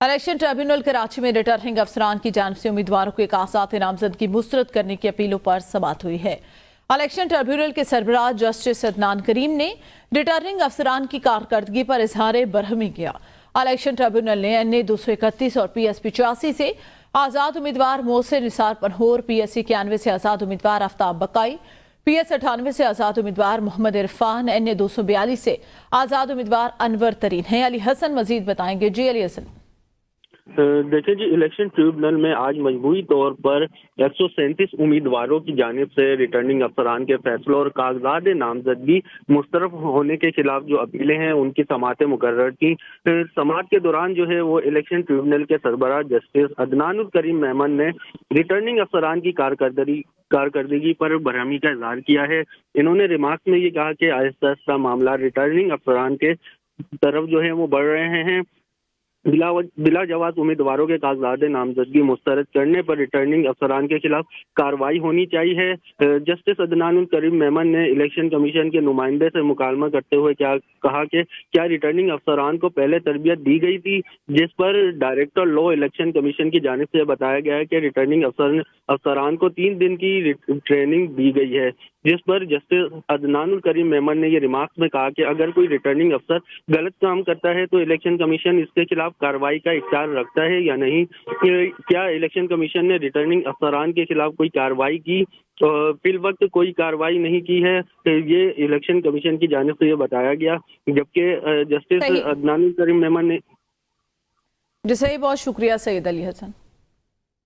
Election tribunal Karachi में returning अफसरान की जानिब से उम्मीदवारों को एक आज़ाद नामजदगी मुस्तरद करने की अपीलों पर समाअत हुई है। इलेक्शन ट्रिब्यूनल के सरबराह जस्टिस अदनान करीम ने रिटर्निंग अफसरान की कारकर्दगी पर इजहार बरहमी किया। इलेक्शन ट्रिब्यूनल ने NA 231 और PS 85 से आज़ाद उम्मीदवार मोहसिन निसार पनहोर, PS 91 से आज़ाद उम्मीदवार आफ्ताब बकाई, PS 98 से आज़ाद उम्मीदवार मोहम्मद इरफान, NA 242 से आज़ाद उम्मीदवार अनवर तरीन हैं। अली हसन मजीद बताएंगे। जी अली हसन। देखिए जी, इलेक्शन ट्रिब्यूनल में आज मजबूरी तौर पर 137 उम्मीदवारों की जानिब से रिटर्निंग अफसरान के फैसलों और कागजात नामजदगी मुस्तरफ होने के खिलाफ जो अपीलें हैं उनकी समाअतें मुकर्रर की। समाअत के दौरान जो है वो इलेक्शन ट्रिब्यूनल के सरबराह जस्टिस अदनानुल करीम मेमन ने रिटर्निंग अफसरान की कारकर्दगी पर बरहमी का इजहार किया है। इन्होंने रिमार्क्स में ये कहा कि आहिस्ता आहिस्ता मामला रिटर्निंग अफसरान के तरफ जो है वो बढ़ रहे हैं। बिला जवाब उम्मीदवारों के कागजात नामजदगी मुस्तरद करने पर रिटर्निंग अफसरान के खिलाफ कार्रवाई होनी चाहिए। जस्टिस अदनानुल करीम मेमन ने इलेक्शन कमीशन के नुमाइंदे से मुकालमा करते हुए कहा कि क्या रिटर्निंग अफसरान को पहले तरबियत दी गई थी, जिस पर डायरेक्टर लॉ इलेक्शन कमीशन की जानिब से बताया गया है कि रिटर्निंग अफसरान को 3 दिन की ट्रेनिंग दी गई है, जिस पर जस्टिस अदनानुल करीम मेमन ने ये रिमार्क्स में कहा कि अगर कोई रिटर्निंग अफसर गलत काम करता है तो इलेक्शन कमीशन इसके खिलाफ कार्रवाई का इख्तियार रखता है या नहीं। क्या इलेक्शन कमीशन ने रिटर्निंग अफसरान के खिलाफ कोई कार्रवाई की? फिल वक्त कोई कार्रवाई नहीं की है, ये इलेक्शन कमीशन की जानिब से ये बताया गया। जबकि जस्टिस अदनानुल करीम मेमन ने जी सही, बहुत शुक्रिया सैयद अली हसन।